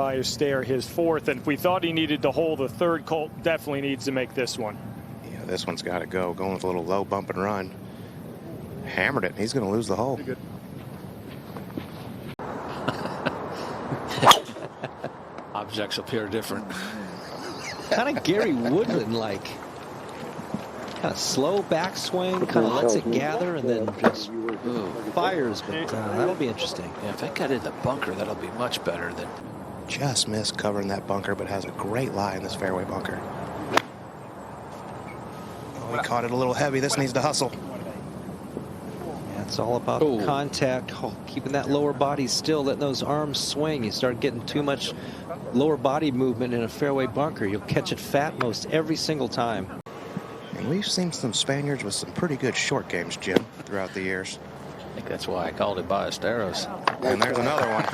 Ballester his fourth, and if we thought he needed to hold the third, Colt definitely needs to make this one. Yeah, this one's got to go. Going with a little low bump and run. Hammered it. He's going to lose the hole. Good. Objects appear different. Kind of Gary Woodland like. Kind of slow backswing, kind of lets it gather and then just fires. But that'll be interesting. Yeah, if that got in the bunker, that'll be much better than. Just missed covering that bunker, but has a great lie in this fairway bunker. Oh, he caught it a little heavy. This needs to hustle. Yeah, it's all about contact, keeping that lower body still, letting those arms swing. You start getting too much lower body movement in a fairway bunker, you'll catch it fat most every single time. And we've seen some Spaniards with some pretty good short games, Jim, throughout the years. I think that's why I called it Ballesteros. And there's another one.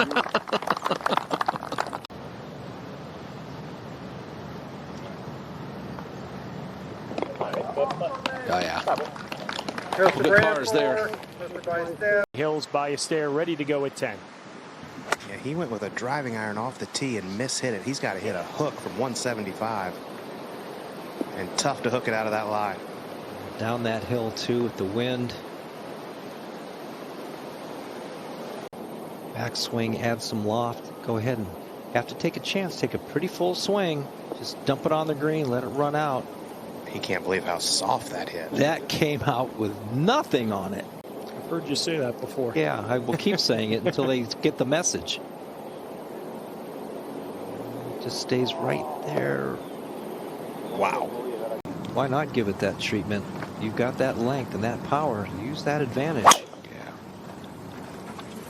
Oh, yeah. Good pars there. Hills Ballester ready to go at 10. Yeah, he went with a driving iron off the tee and mishit it. He's got to hit a hook from 175. And tough to hook it out of that lie. Down that hill, too, with the wind. Backswing, add some loft. Go ahead and have to take a chance. Take a pretty full swing. Just dump it on the green. Let it run out. He can't believe how soft that hit. That came out with nothing on it. I've heard you say that before. Yeah, I will keep saying it until they get the message. It just stays right there. Wow. Why not give it that treatment? You've got that length and that power. Use that advantage. Yeah.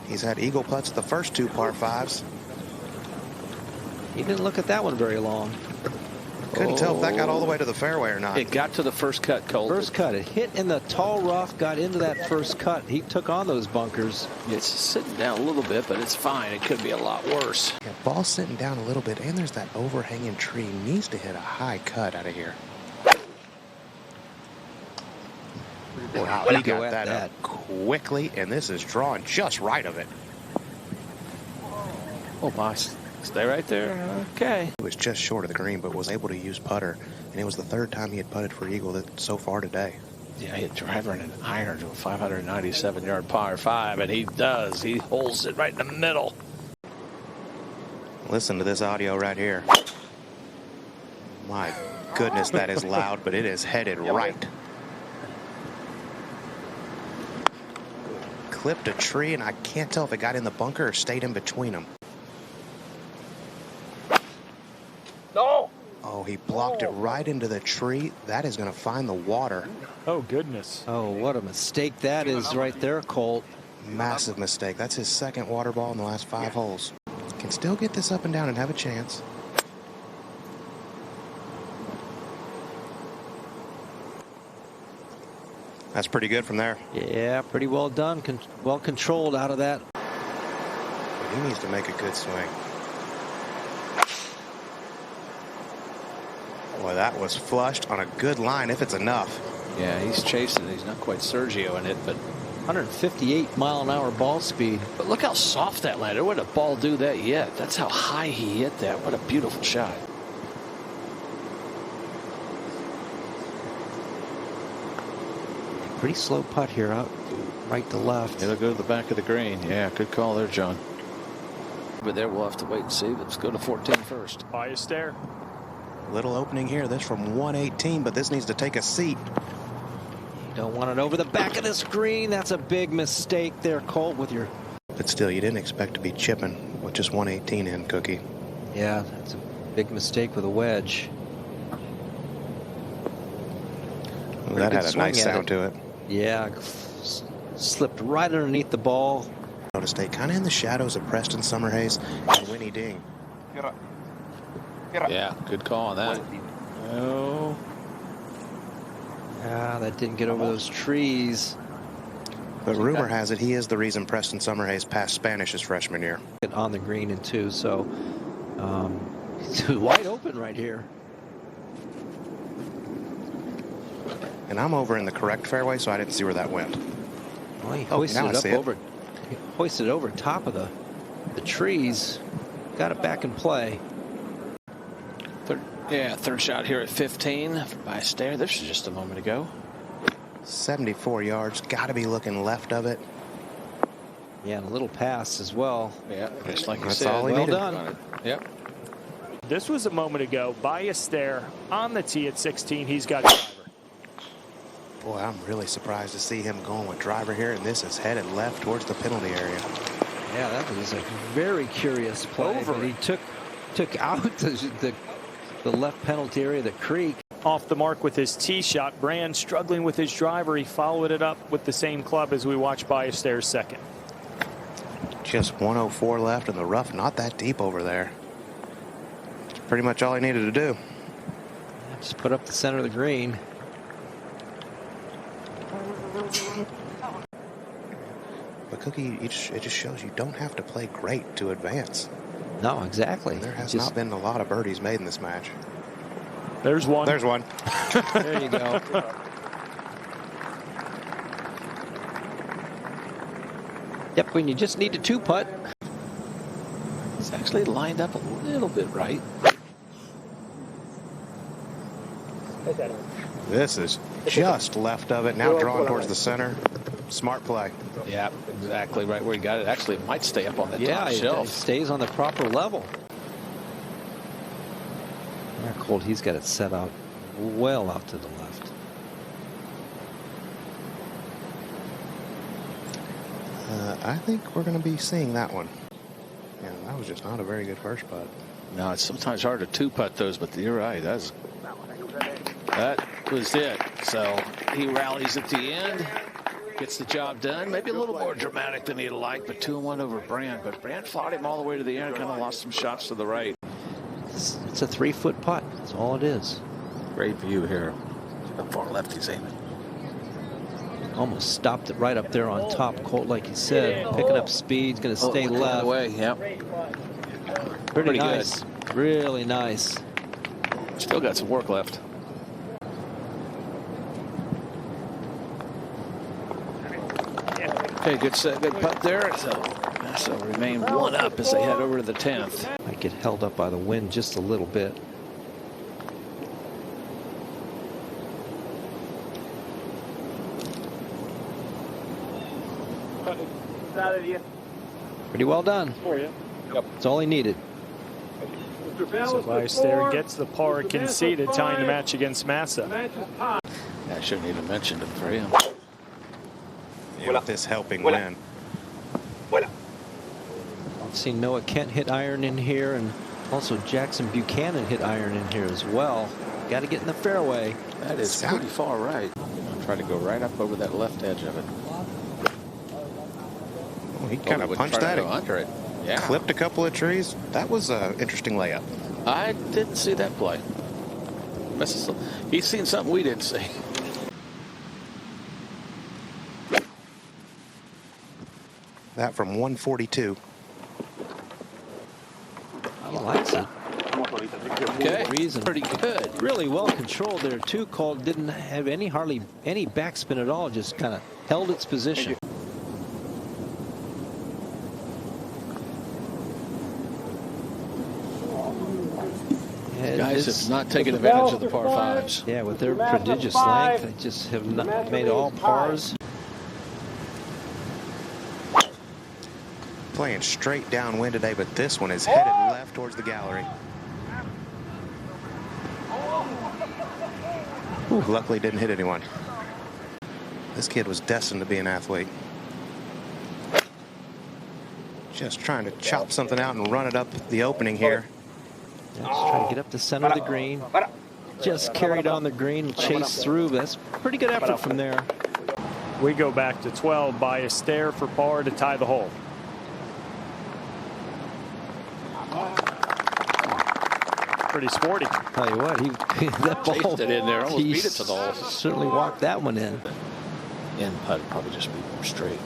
He's had eagle putts the first two par fives. He didn't look at that one very long. Couldn't tell if that got all the way to the fairway or not. It got to the first cut, Colt. First cut. It hit in the tall rough, got into that first cut. He took on those bunkers. It's sitting down a little bit, but it's fine. It could be a lot worse. Yeah, ball's sitting down a little bit, and there's that overhanging tree. Needs to hit a high cut out of here. Wow, he got that up quickly, and this is drawing just right of it. Oh, my. Stay right there. Okay. He was just short of the green, but was able to use putter, and it was the third time he had putted for eagle so far today. Yeah, he had driver and an iron to a 597-yard par 5, and he does. He holds it right in the middle. Listen to this audio right here. My goodness, that is loud, but it is headed right. Clipped a tree, and I can't tell if it got in the bunker or stayed in between them. No. Oh, he blocked it right into the tree. That is going to find the water. Oh, goodness. Oh, what a mistake that is right there, Colt. Massive mistake. That's his second water ball in the last 5 holes. Can still get this up and down and have a chance. That's pretty good from there. Yeah, pretty well done. Well controlled out of that. But he needs to make a good swing. Boy, that was flushed on a good line if it's enough. Yeah, he's chasing it. He's not quite Sergio in it, but 158-mile-an-hour ball speed. But look how soft that landed. Wouldn't a ball do that yet? That's how high he hit that. What a beautiful shot. Pretty slow putt here out right to left. It'll go to the back of the green. Yeah, good call there, John. But there we'll have to wait and see. Let's go to 14 first. Ballester. Little opening here. This from 118, but this needs to take a seat. Don't want it over the back of the screen. That's a big mistake there, Colt, with your... But still, you didn't expect to be chipping with just 118 in, Cookie. Yeah, that's a big mistake with a wedge. Well, that had a nice sound to it. Yeah, slipped right underneath the ball. To stay kind of in the shadows of Preston Summerhays and Winnie Ding. Yeah, good call on that. Oh. Ah, that didn't get over those trees. But rumor has it he is the reason Preston Summerhays passed Spanish his freshman year. On the green in 2, so it's wide open right here. And I'm over in the correct fairway, so I didn't see where that went. Well, he hoisted it up over, hoisted it over top of the trees. got it back in play. Third shot here at 15 by Stair. This was just a moment ago. 74 yards. Got to be looking left of it. Yeah, and a little pass as well. Yeah, just like you That's said. all he Well needed. done. Yep. This was a moment ago. Ballester on the tee at 16. He's got driver. Boy, I'm really surprised to see him going with driver here, and this is headed left towards the penalty area. Yeah, that was a very curious play. Over. But he took out the left penalty area, the creek. Off the mark with his tee shot. Brand struggling with his driver. He followed it up with the same club as we watch Ballester's second. Just 104 left in the rough. Not that deep over there. It's pretty much all he needed to do. Just put up the center of the green. But Cookie, it just shows you don't have to play great to advance. No, exactly. There has Just- not been a lot of birdies made in this match. There's one. There's one. There you go. Yep, when you just need a two putt. It's actually lined up a little bit right. This is just left of it. Now drawn towards the center. Smart play. Yeah, exactly right where he got it. Actually, it might stay up on the Yeah, top it shelf. stays on the proper level. Colt, he's got it set out well out to the left. I think we're going to be seeing that one. Yeah, that was just not a very good first putt. No, it's sometimes hard to two-putt those, but you're right. That was it. So he rallies at the end, gets the job done. Maybe a little more dramatic than he'd like, but 2-1 over Brand. But Brand fought him all the way to the end, kind of lost some shots to the right. It's a 3-foot putt. That's all it is. Great view here. How far left he's aiming. Almost stopped it right up there on top. Colt, like you said, picking up speed. Going to stay left. Away. Yep. Pretty good. nice. Really nice. Still got some work left. Okay, good set, good putt there. So remain one up as they head over to the 10th. Might get held up by the wind just a little bit. Pretty well done. That's all he needed. So Ballester gets the par conceded, tying the match against Massa. I shouldn't even mention it for him. With this helping wind. I've seen Noah Kent hit iron in here, and also Jackson Buchanan hit iron in here as well. Got to get in the fairway. That is pretty far right. I'll try to go right up over that left edge of it. Oh, he kind of punched that. Under it. Yeah. Clipped a couple of trees. That was an interesting layup. I didn't see that play. He's seen something we didn't see. That from 142. He likes it. Okay, Reason. pretty good. Really well controlled there too. Colt didn't have hardly any backspin at all. Just kind of held its position. Yeah, Guys it's- have not taken advantage of the par fives. Yeah, with their prodigious length, they just have not made all pars. Playing straight downwind today, but this one is headed left towards the gallery. Ooh, luckily didn't hit anyone. This kid was destined to be an athlete. Just trying to chop something out and run it up the opening here. Yeah, just trying to get up the center of the green. Just carried on the green, chased through. That's pretty good effort from there. We go back to 12. Ballester for par to tie the hole. Pretty sporty. Tell you what, that ball Chased it in there, almost he beat it to the hole. Certainly walked that one in. End putt would probably just be more straight.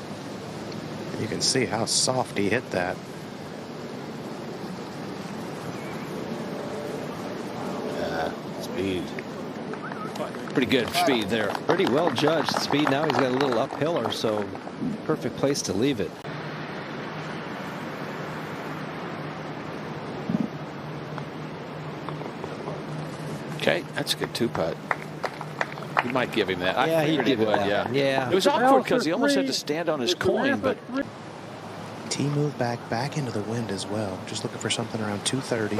You can see how soft he hit that. Speed. Pretty good speed there. Pretty well judged speed. Now he's got a little uphiller, so perfect place to leave it. Okay, that's a good two-putt. You might give him that. Yeah, I he'd figured give he it would, that yeah. one. Yeah. It was awkward because he almost had to stand on his coin, but Tee moved back into the wind as well. Just looking for something around 230.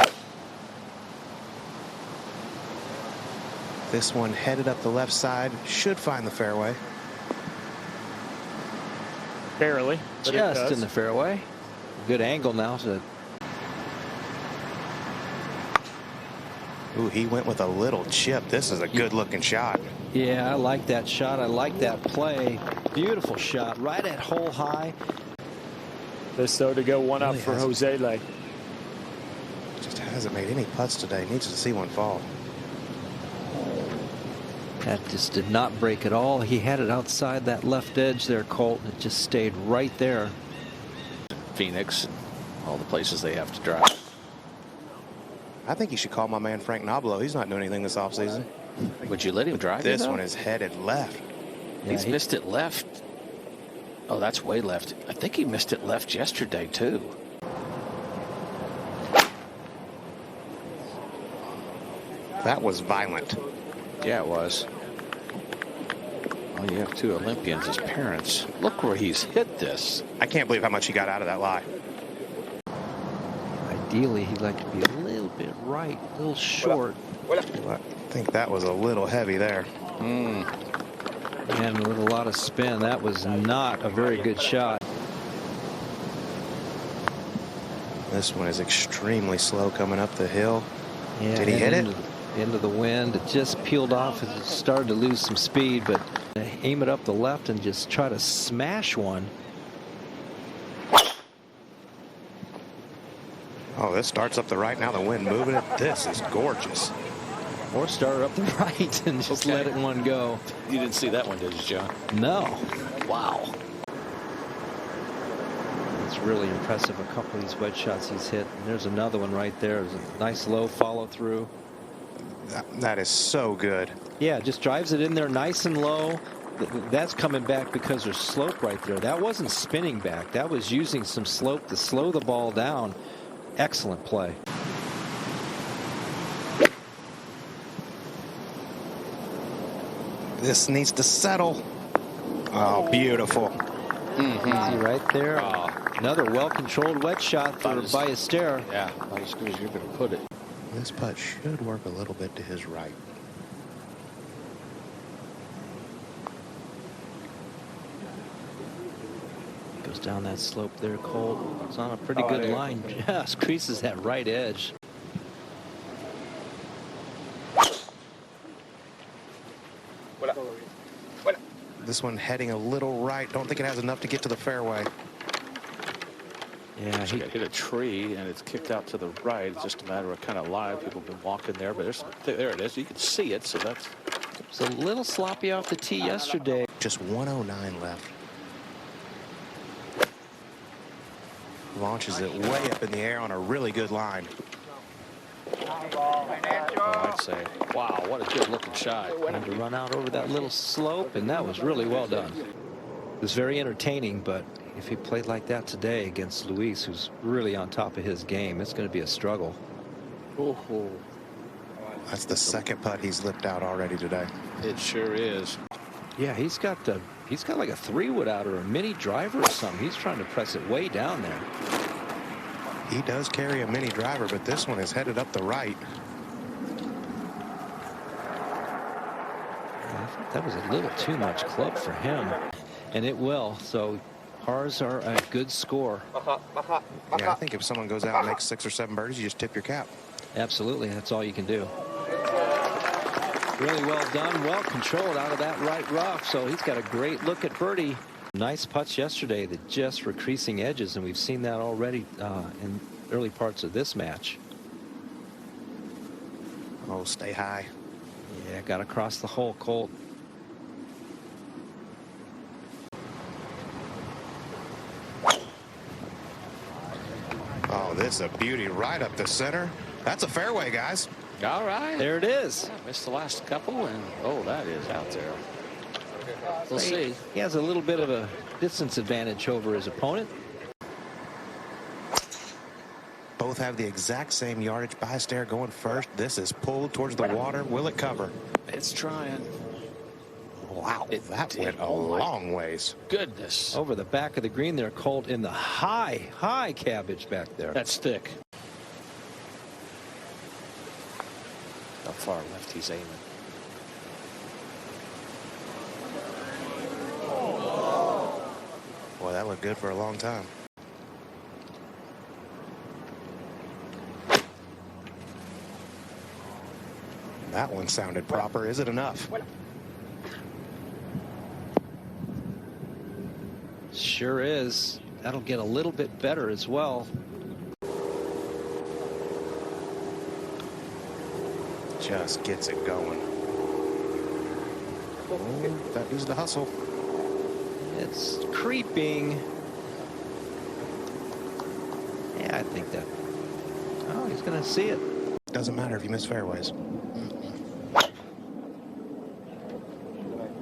This one headed up the left side. Should find the fairway. Barely, but it Just does. in the fairway. Good angle now. So Ooh, he went with a little chip. This is a good looking shot. yeah, I like that shot. I like that play. Beautiful shot. Right at hole high. This though to go one up Really for hasn't. Jose Lay. Just hasn't made any putts today. Needs to see one fall. That just did not break at all. He had it outside that left edge there, Colt. It just stayed right there. Phoenix, and all the places they have to drive. I think you should call my man Frank Noblo. He's not doing anything this offseason. Would you let him drive? This you, though? one is headed left. Yeah, He's missed it left. Oh, that's way left. I think he missed it left yesterday, too. That was violent. Yeah, it was. Oh, you have two Olympians as parents. Look where he's hit this. I can't believe how much he got out of that lie. Ideally, he'd like to be a little bit right, a little short. I think that was a little heavy there. And with a lot of spin, that was not a very good shot. This one is extremely slow coming up the hill. Yeah, Did he hit it? Into the wind. It just peeled off as it started to lose some speed, but aim it up the left and just try to smash one. Oh, this starts up the right. Now the wind moving it. This is gorgeous. Or start up the right and just let it one go. You didn't see that one, did you, John? No. Wow. It's really impressive, a couple of these wedge shots he's hit. And there's another one right there. There's a nice low follow through. That is so good. Yeah, just drives it in there nice and low. That's coming back because there's slope right there. That wasn't spinning back. That was using some slope to slow the ball down. Excellent play. This needs to settle. Oh, beautiful. Easy right there. Another well-controlled wedge shot for Ballester. Yeah, not as good as you're going to put it. This putt should work a little bit to his right. Goes down that slope there, Colt. It's on a pretty good line. Just creases that right edge. This one heading a little right. Don't think it has enough to get to the fairway. Yeah, He hit a tree and it's kicked out to the right. It's just a matter of kind of live. People have been walking there, but there it is. You can see it, so that's. was a little sloppy off the tee yesterday. Just 109 left. Launches it way up in the air on a really good line. Oh, I'd say, wow, what a good looking shot. Had to run out over that little slope, and that was really well done. It was very entertaining, but if he played like that today against Luis, who's really on top of his game, it's going to be a struggle. That's the second putt he's lipped out already today. It sure is. Yeah, he's got like a 3-wood out or a mini driver or something. He's trying to press it way down there. He does carry a mini driver, but this one is headed up the right. I thought that was a little too much club for him, and it will. So ours are a good score. Yeah, I think if someone goes out and makes 6 or 7 birdies, you just tip your cap. Absolutely, that's all you can do. Really well done, well controlled out of that right rough. So he's got a great look at birdie. Nice putts yesterday that just were creasing edges, and we've seen that already in early parts of this match. Oh, stay high. Yeah, got across the hole, Colt. Oh, this is a beauty right up the center. That's a fairway, guys. All right. There it is. Yeah, missed the last couple, and oh, that is out there. We'll see. He has a little bit of a distance advantage over his opponent. both have the exact same yardage. Ballester going first. This is pulled towards the water. Will it cover? It's trying. Wow, that went a Oh, my long ways. Goodness. Over the back of the green there, Colt, in the high cabbage back there. That's thick. How far left he's aiming. Boy, that looked good for a long time. That one sounded proper. Is it enough? Sure is. That'll get a little bit better as well. Just gets it going. Oh, that is the hustle. It's creeping. Yeah, I think that. Oh, he's going to see it. Doesn't matter if you miss fairways.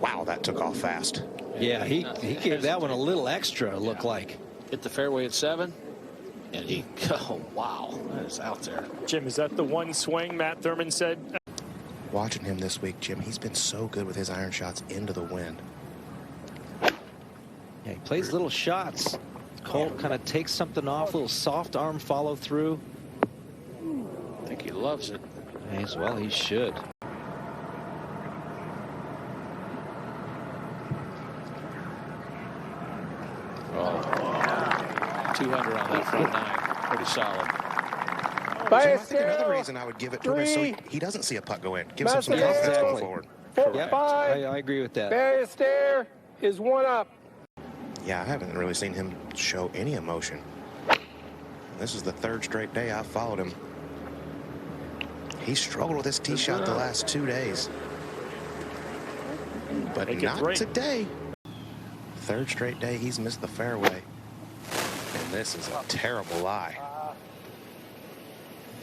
Wow, that took off fast. Yeah, he gave that one a little extra, it looked like. Hit the fairway at 7. And he, oh, wow, that is out there. Jim, is that the one swing Matt Thurman said? Watching him this week, Jim, he's been so good with his iron shots into the wind. Yeah, he plays little shots. Colt kind of takes something off, a little soft arm follow through. I think he loves it. As well, he should. Oh, 200 on that front 9. Pretty solid. Jim, I think another reason I would give it to him is so he doesn't see a putt go in. Gives him some confidence exactly. going forward. Yeah, I agree with that. Ballester is 1 up. Yeah, I haven't really seen him show any emotion. This is the 3rd straight day I've followed him. He struggled with his tee shot the last 2 days. But Make it not 3. today. 3rd straight day he's missed the fairway. And this is a terrible lie.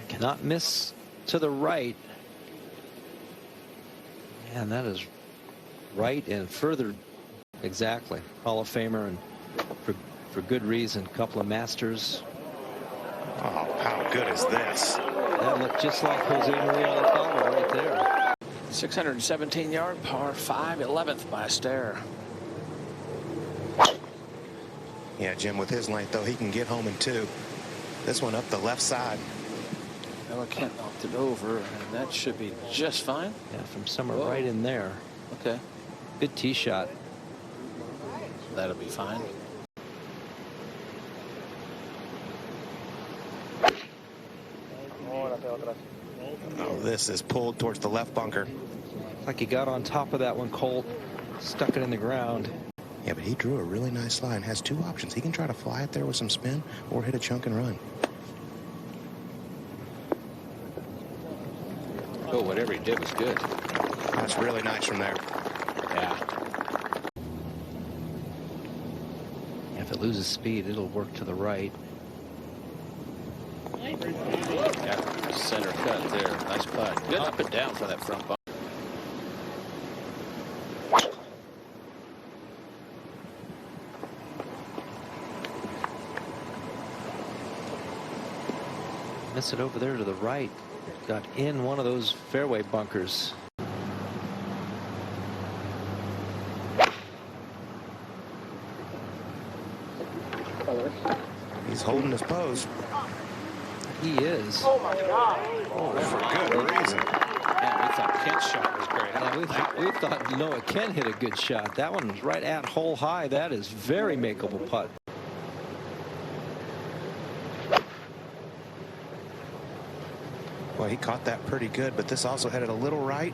Cannot miss to the right. And that is right and further. Exactly. Hall of Famer, and for good reason. Couple of Masters. Oh, how good is this? That looked just like Jose Maria Alcala right there. 617-yard par 5, 11th by Stair. Yeah, Jim, with his length, though, he can get home in 2. This one up the left side. Ella Kent knocked it over, and that should be just fine. Yeah, from somewhere right in there. Okay. Good tee shot. That'll be fine. Oh, this is pulled towards the left bunker. Like he got on top of that one, Colt. Stuck it in the ground. Yeah, but he drew a really nice line. Has 2 options. He can try to fly it there with some spin or hit a chunk and run. Oh, whatever he did was good. That's really nice from there. Yeah. If it loses speed, it'll work to the right. Yeah, center cut there. Nice putt. Good up and down for that front bump. Miss it over there to the right. Got in one of those fairway bunkers. He's holding his pose. He is. Oh, for good reason. Yeah, we thought Kent's shot was great. Yeah, we thought Noah Ken hit a good shot. That one was right at hole high. That is very makeable putt. Well, he caught that pretty good, but this also headed a little right.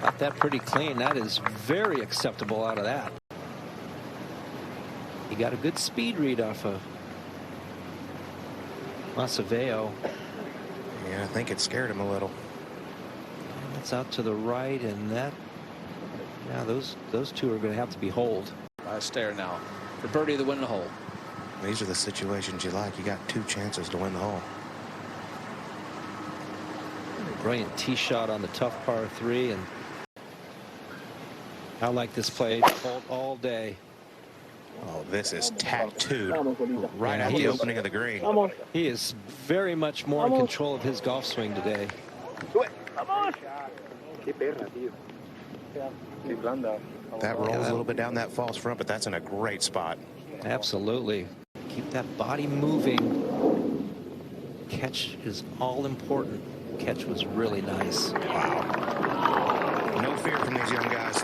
Got that pretty clean. That is very acceptable out of that. He got a good speed read off of Maceveo. Yeah, I think it scared him a little. That's out to the right, and that. Yeah, those 2 are going to have to be holed. By Stair now for birdie to win the hole. These are the situations you like. You got 2 chances to win the hole. Brilliant tee shot on the tough par 3, and I like this play all day. Oh, this is tattooed right Yeah, at he the is. opening of the green. He is very much more in control of his golf swing today. That rolls a little bit down that false front, but that's in a great spot. Absolutely. Keep that body moving. Catch is all important. Catch was really nice. Wow. No fear from these young guys.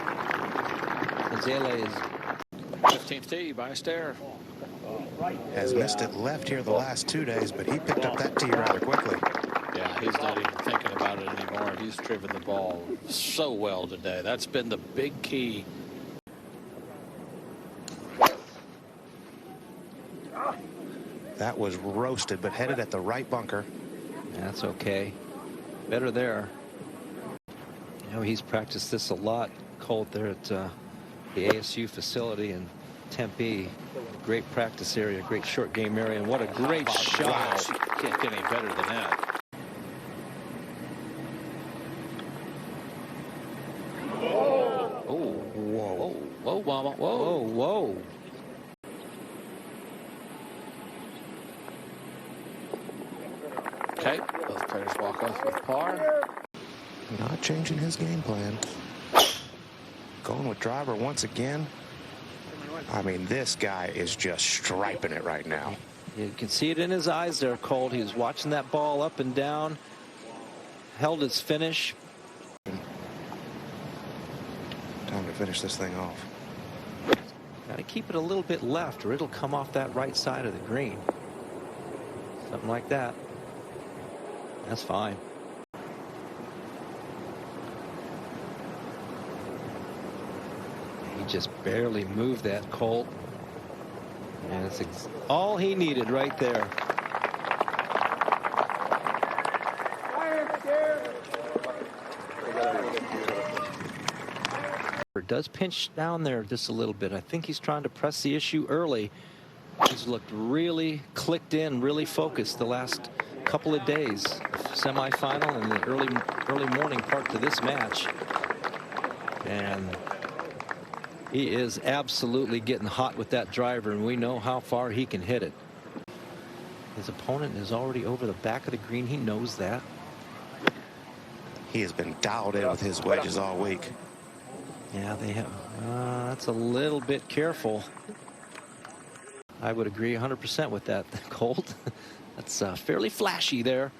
Azele is 15th tee by Astaire. Has missed it left here the last 2 days, but he picked up that tee rather quickly. Yeah, he's not even thinking about it anymore. He's driven the ball so well today. That's been the big key. That was roasted, but headed at the right bunker. That's okay. Better there. You know, he's practiced this a lot, Colt, there at the ASU facility in Tempe. Great practice area, great short game area, and what a great shot. Wow. Can't get any better than that. Oh, whoa, whoa, mama, whoa, whoa. Okay, both players walk off with par. Not changing his game plan. Going with driver once again. I mean, this guy is just striping it right now. You can see it in his eyes there, Colt. He was watching that ball up and down. Held his finish. Time to finish this thing off. Got to keep it a little bit left or it'll come off that right side of the green. Something like that. That's fine. He just barely moved that, Colt. And it's all he needed right there. Does pinch down there just a little bit. I think he's trying to press the issue early. He's looked really clicked in, really focused the last couple of days. Semifinal and the early morning part to this match. And he is absolutely getting hot with that driver, and we know how far he can hit it. His opponent is already over the back of the green. He knows that. He has been dialed in with his wedges all week. Yeah, they have. That's a little bit careful. I would agree 100% with that, Colt. That's fairly flashy there.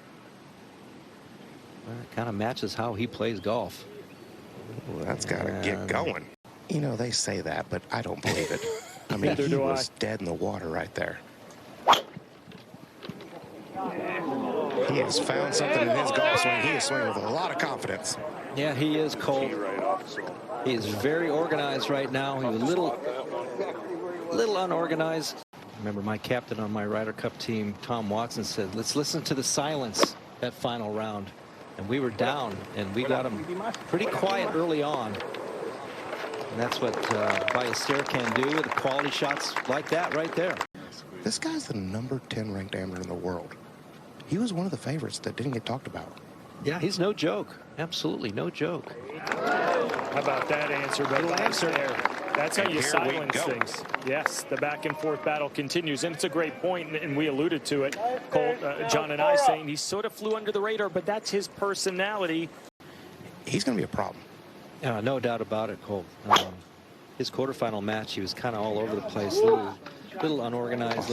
Well, it kind of matches how he plays golf. Well, that's got to get going. You know, they say that, but I don't believe it. I mean, he was dead in the water right there. He has found something in his golf swing. He is swinging with a lot of confidence. Yeah, he is, Colt. He is very organized right now. He was a little unorganized. I remember my captain on my Ryder Cup team, Tom Watson, said, let's listen to the silence that final round. And we were down, and we got him pretty quiet early on. And that's what Ballester can do with quality shots like that right there. This guy's the number 10 ranked amateur in the world. He was one of the favorites that didn't get talked about. Yeah, he's no joke. Absolutely no joke. How about that answer? But answer there. That's how you silence things. Yes, the back and forth battle continues, and it's a great point, and we alluded to it. Colt, John and I saying he sort of flew under the radar, but that's his personality. He's going to be a problem. No doubt about it, Colt. His quarterfinal match, he was kind of all over the place, little unorganized,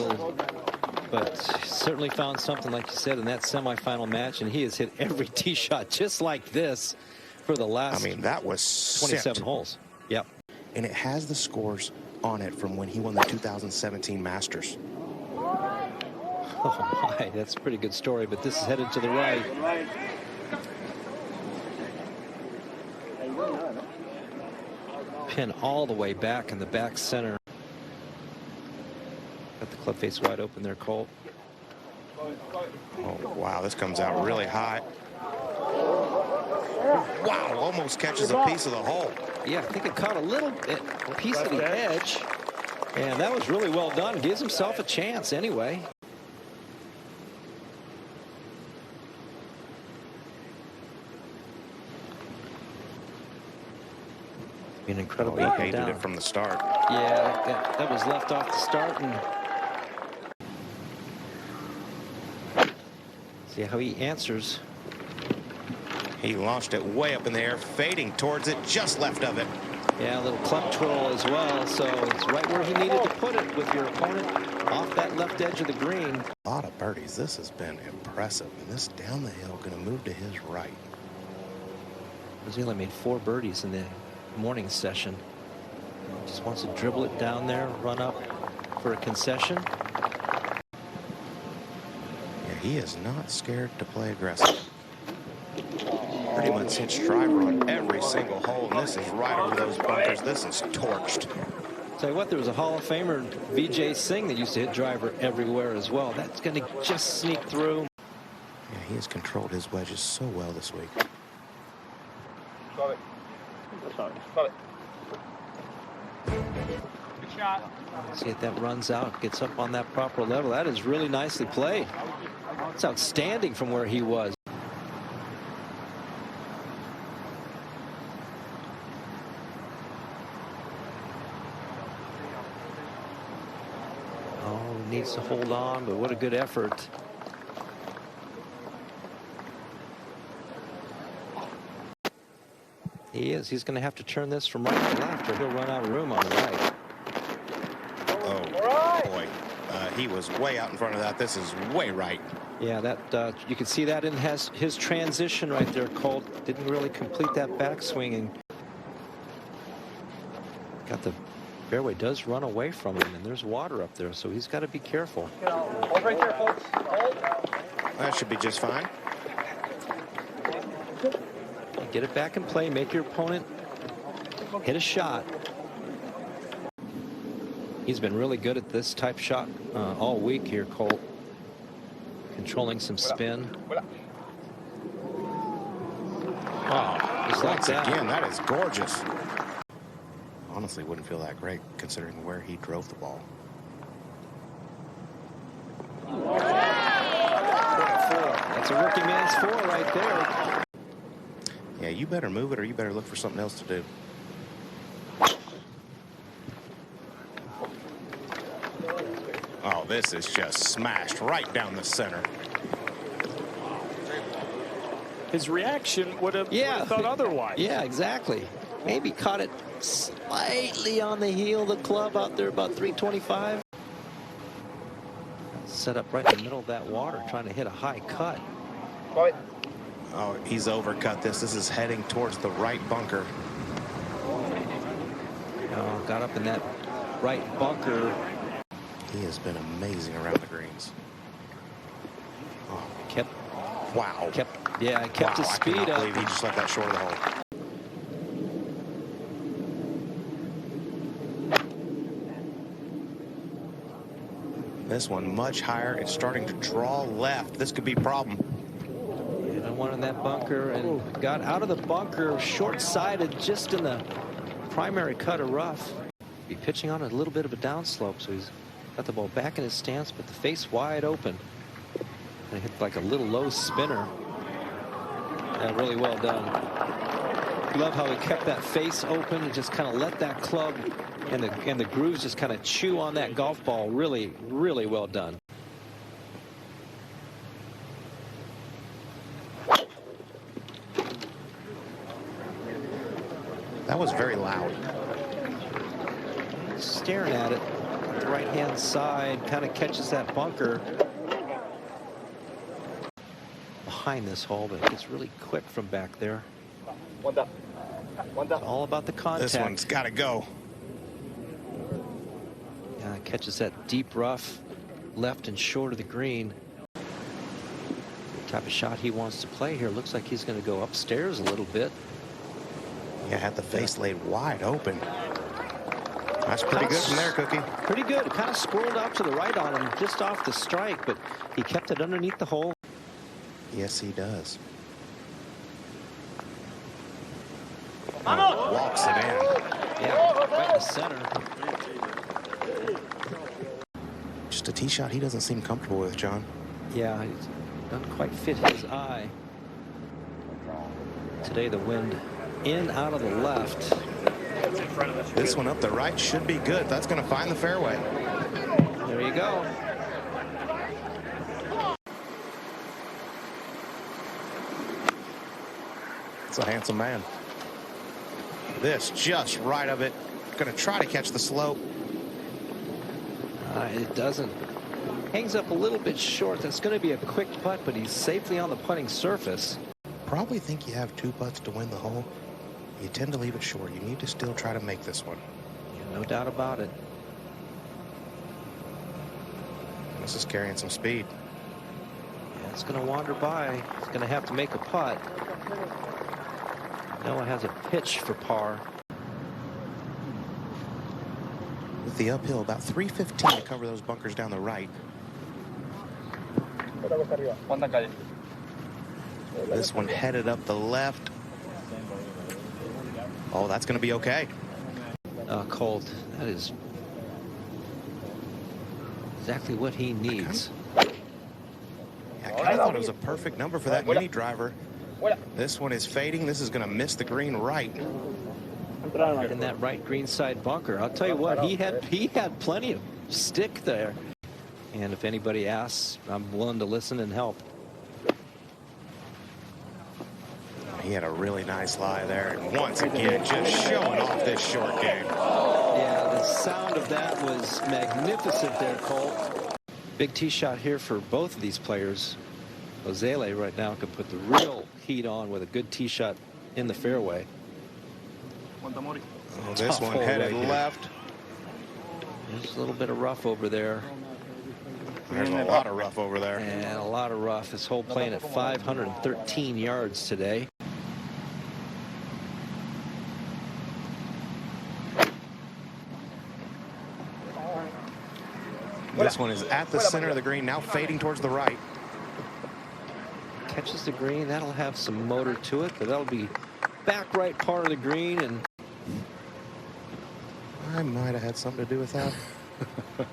but certainly found something, like you said, in that semifinal match, and he has hit every tee shot just like this for the last, I mean, that was 27 holes. Yep. And it has the scores on it from when he won the 2017 Masters. Oh my, that's a pretty good story, but this is headed to the right. Pin all the way back in the back center. Got the club face wide open there, Colt. Oh, wow, this comes out really high. Wow, almost catches a piece of the hole. Yeah, I think it caught a piece of the edge. And that was really well done. Gives himself a chance anyway. An incredible He up and hated down. it from the start. Yeah, that was left off the start. And see how he answers. He launched it way up in the air, fading towards it, just left of it. Yeah, a little club twirl as well. So it's right where he needed to put it with your opponent off that left edge of the green. A lot of birdies. This has been impressive. And this down the hill going to move to his right. He only made 4 birdies in the morning session. Just wants to dribble it down there, run up for a concession. Yeah, he is not scared to play aggressive. Pretty much hits driver on every single hole, and this is right over those bunkers. This is torched. Tell you what, there was a Hall of Famer, Vijay Singh, that used to hit driver everywhere as well. That's going to just sneak through. Yeah, he has controlled his wedges so well this week. See if that runs out, gets up on that proper level. That is really nicely played. It's outstanding from where he was. Oh, needs to hold on, but what a good effort. He is. He's going to have to turn this from right to left, or he'll run out of room on the right. Oh, boy. He was way out in front of that. This is way right. Yeah, that you can see that in his transition right there. Colt didn't really complete that backswing, and got the fairway does run away from him, and there's water up there, so he's got to be careful. Hold right there, folks. Hold. That should be just fine. Get it back in play, make your opponent hit a shot. He's been really good at this type shot all week here, Colt. Controlling some spin. Oh, just like Once that. again, that is gorgeous. Honestly, wouldn't feel that great considering where he drove the ball. That's a rookie man's 4 right there. Yeah, you better move it or you better look for something else to do. Oh, this is just smashed right down the center. His reaction would have thought otherwise. Yeah, exactly. Maybe caught it slightly on the heel of the club out there, about 325. Set up right in the middle of that water, trying to hit a high cut. Oh, he's overcut this. This is heading towards the right bunker. Oh, got up in that right bunker. He has been amazing around the greens. Oh, Kept wow. kept Wow, his I speed cannot up. believe he just left that short of the hole. This one much higher. It's starting to draw left. This could be a problem. And one in that bunker, and got out of the bunker short-sided just in the primary cut of rough. Be pitching on a little bit of a downslope, so he's got the ball back in his stance, but the face wide open. And hit like a little low spinner. Yeah, really well done. Love how he kept that face open and just kind of let that club and the grooves just kind of chew on that golf ball. Really, really well done. That was very loud. Staring at it, the right-hand side, kind of catches that bunker behind this hole, but it gets really quick from back there. It's all about the contact. This one's got to go. Yeah, catches that deep rough left and short of the green. The type of shot he wants to play here. Looks like he's going to go upstairs a little bit. Yeah, had the face laid wide open. That's pretty good from there, Cookie. Pretty good. Kind of squirreled out to the right on him, just off the strike, but he kept it underneath the hole. Yes, he does. Oh, walks it in. Yeah, right in the center. Just a tee shot he doesn't seem comfortable with, John. Yeah, it doesn't quite fit his eye. Today the wind in out of the left. This one up the right should be good. That's going to find the fairway. There you go. It's a handsome man. This just right of it. Going to try to catch the slope. It doesn't. Hangs up a little bit short. That's going to be a quick putt, but he's safely on the putting surface. Probably think you have 2 putts to win the hole. You tend to leave it short. You need to still try to make this one. Yeah, no doubt about it. This is carrying some speed. Yeah, it's going to wander by. He's going to have to make a putt. Noah has a pitch for par. With the uphill, about 315 to cover those bunkers down the right. This one headed up the left. Oh, that's going to be okay. Colt, that is exactly what he needs. Yeah, I kind of thought it was a perfect number for that mini driver. This one is fading. This is going to miss the green right. In that right green side bunker. I'll tell you what, he had plenty of stick there. And if anybody asks, I'm willing to listen and help. He had a really nice lie there. And once again, just showing off this short game. Yeah, the sound of that was magnificent there, Colt. Big tee shot here for both of these players. Ozele right now could put the real heat on with a good tee shot in the fairway. Oh, this one headed left. There's a little bit of rough over there. There's a lot of rough over there. And a lot of rough. This hole playing at 513 yards today. This one is at the center of the green, now fading towards the right. Catches the green. That'll have some motor to it, but that'll be back right part of the green. And I might have had something to do with that. yeah,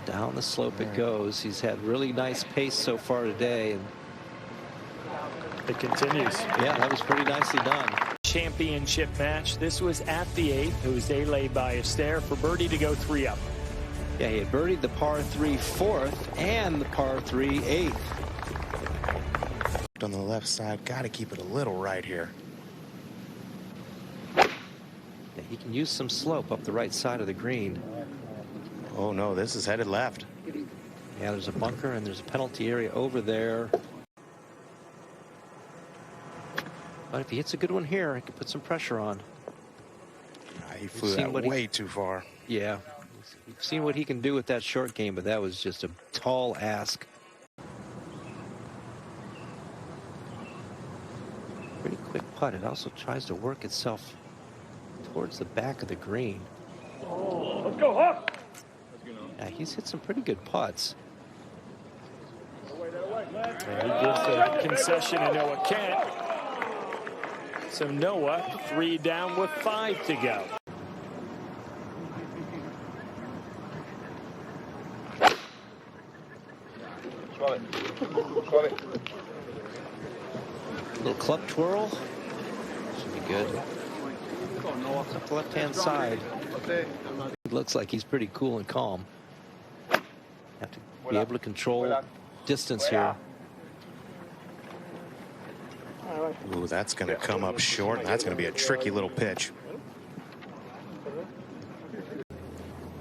down the slope it goes. He's had really nice pace so far today. And it continues. Yeah, that was pretty nicely done. Championship match. This was at the 8th. Jose Ballester for birdie to go 3 up. Yeah, he had birdied the par 3 4th and the par 3 8th. On the left side, got to keep it a little right here. Yeah, he can use some slope up the right side of the green. Oh no, this is headed left. Yeah, there's a bunker and there's a penalty area over there. But if he hits a good one here, he can put some pressure on. He flew that way too far. Yeah, we've seen what he can do with that short game, but that was just a tall ask. Pretty quick putt. It also tries to work itself towards the back of the green. Let's go, Hawk! Yeah, he's hit some pretty good putts. And he gives a concession to Noah Kent. So Noah 3 down with 5 to go. Little club twirl. Should be good. Up the left-hand side. It looks like he's pretty cool and calm. Have to be able to control distance here. Ooh, that's going to come up short, and that's going to be a tricky little pitch.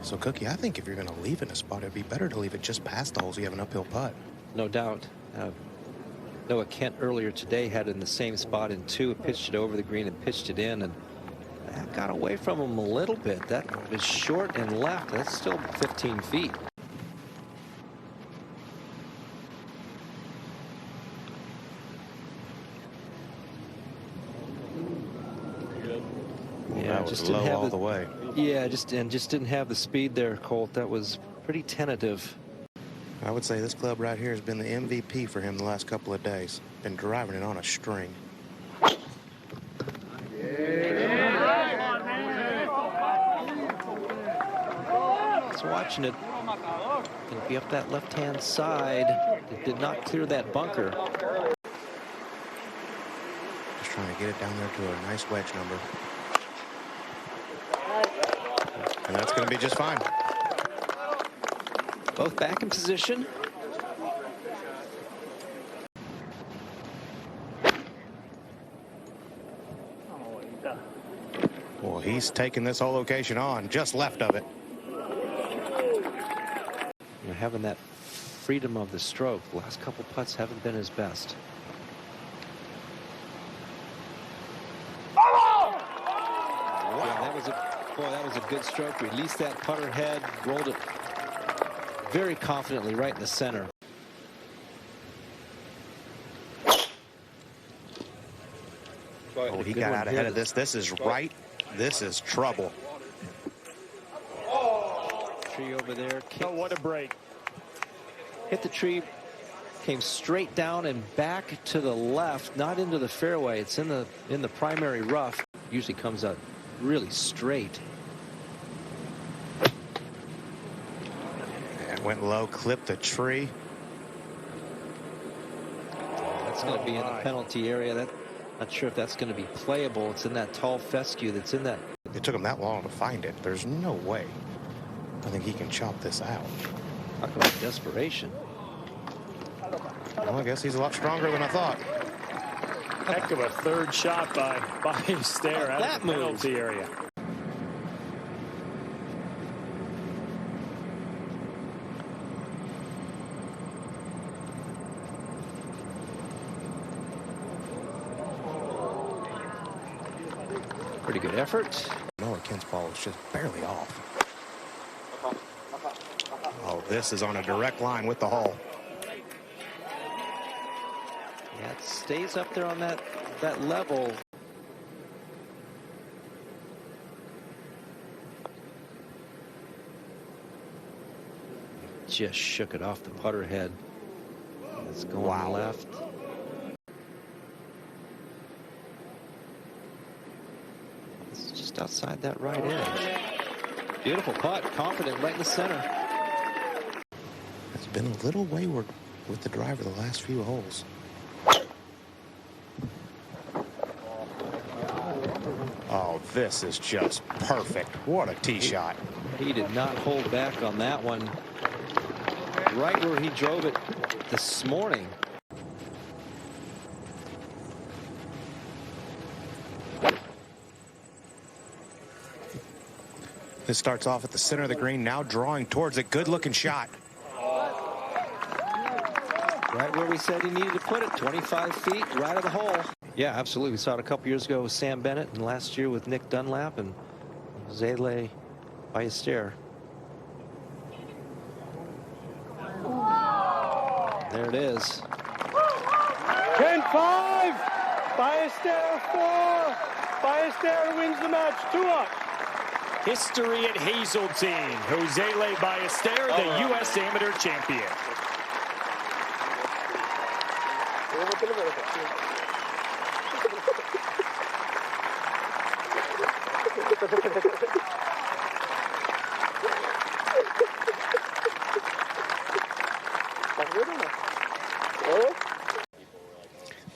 So, Cookie, I think if you're going to leave it in a spot, it'd be better to leave it just past the holes. You have an uphill putt. No doubt. Noah Kent earlier today had it in the same spot in 2, pitched it over the green and pitched it in, and that got away from him a little bit. That was short and left. That's still 15 feet. Yeah, just didn't have all the way. Yeah, just didn't have the speed there, Colt. That was pretty tentative. I would say this club right here has been the MVP for him the last couple of days. Been driving it on a string. Just watching it. Going to be up that left-hand side. It did not clear that bunker. Just Trying to get it down there to a nice wedge number. And that's going to be just fine. Both back in position. Well, he's taking this whole location on, just left of it. Having that freedom of the stroke. The last couple putts haven't been his best. Yeah, that was a good stroke. Released that putter head, rolled it very confidently right in the center. Oh, he got out ahead of this. This is right. This is trouble. Tree over there. Oh, what a break. Hit the tree, came straight down and back to the left, not into the fairway. It's in the primary rough. Usually comes out really straight. And went low, clipped the tree. That's going to be in the penalty area. Not sure if that's going to be playable. It's in that tall fescue that's in that. It took him that long to find it. There's no way. I think he can chop this out. Talk about desperation. Well, I guess he's a lot stronger than I thought. Heck of a third shot by Ballester out of the penalty area. Pretty good effort. Noah Kent's ball is just barely off. Oh, this is on a direct line with the hole. Yeah, it stays up there on that level. Just shook it off the putter head. It's going left. It's just outside that right edge. Beautiful putt, confident, right in the center. It's been a little wayward with the driver the last few holes. Oh, this is just perfect. What a tee shot. He did not hold back on that one. Right where he drove it this morning. This starts off at the center of the green, now drawing towards it. Good looking shot. Right where we said he needed to put it, 25 feet, right of the hole. Yeah, absolutely. We saw it a couple years ago with Sam Bennett, and last year with Nick Dunlap and Zele Ballester. There it is. 10-5. Ballester 4. Ballester wins the match. 2 up. History at Hazeltine. Josele Ballester, the U.S. Amateur champion.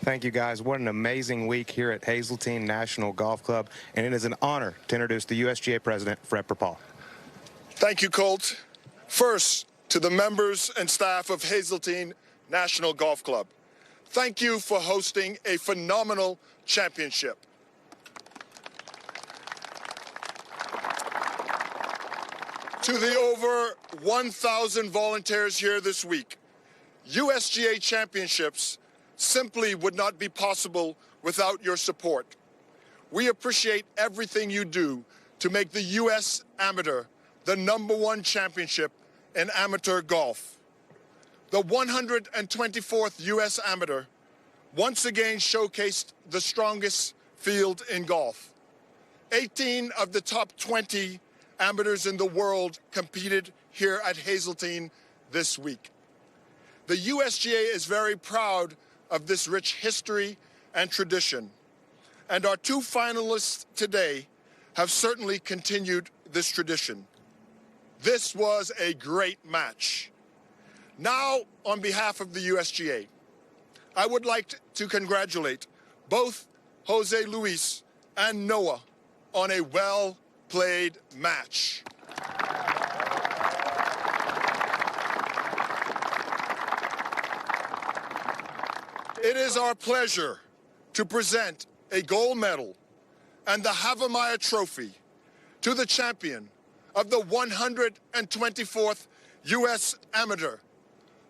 Thank you, guys. What an amazing week here at Hazeltine National Golf Club. And it is an honor to introduce the USGA president, Fred Perpall. Thank you, Colt. First, to the members and staff of Hazeltine National Golf Club, thank you for hosting a phenomenal championship. To the over 1,000 volunteers here this week, USGA championships simply would not be possible without your support. We appreciate everything you do to make the U.S. Amateur the #1 championship in amateur golf. The 124th U.S. Amateur once again showcased the strongest field in golf. 18 of the top 20 amateurs in the world competed here at Hazeltine this week. The USGA is very proud of this rich history and tradition, and our 2 finalists today have certainly continued this tradition. This was a great match. Now, on behalf of the USGA, I would like to congratulate both Jose Luis, and Noah on a well-played match. It is our pleasure to present a gold medal and the Havemeyer Trophy to the champion of the 124th U.S. Amateur,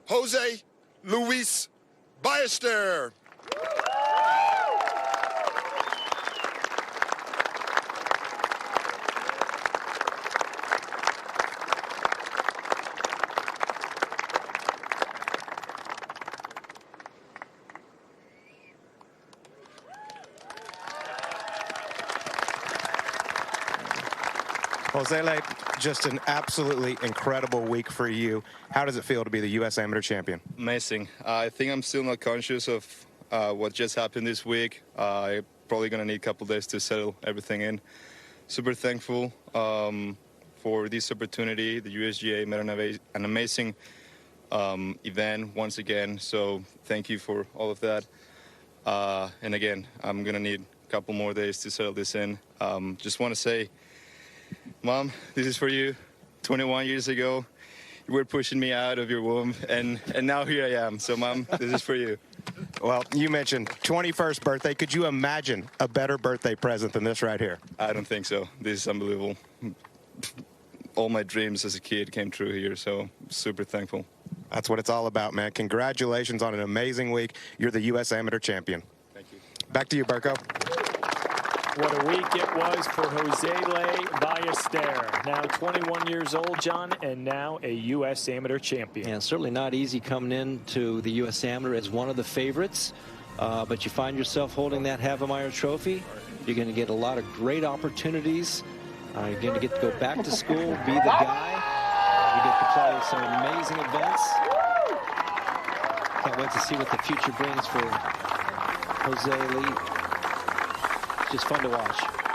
Jose Luis Ballester. Jose, just an absolutely incredible week for you. How does it feel to be the U.S. Amateur Champion? Amazing. I think I'm still not conscious of what just happened this week. I'm probably going to need a couple days to settle everything in. Super thankful for this opportunity. The USGA made an amazing event once again, so thank you for all of that. And again, I'm going to need a couple more days to settle this in. Just want to say, Mom, this is for you. 21 years ago, you were pushing me out of your womb, and now here I am. So, Mom, this is for you. Well, you mentioned 21st birthday. Could you imagine a better birthday present than this right here? I don't think so. This is unbelievable. All my dreams as a kid came true here, so super thankful. That's what it's all about, man. Congratulations on an amazing week. You're the U.S. Amateur Champion. Thank you. Back to you, Berko. What a week it was for Jose Ballester. Now 21 years old, John, and now a U.S. Amateur Champion. And certainly not easy coming into the U.S. Amateur as one of the favorites. But you find yourself holding that Havemeyer Trophy. You're going to get a lot of great opportunities. You're going to get to go back to school, be the guy. You get to play some amazing events. Can't wait to see what the future brings for Jose Lee. Just fun to watch.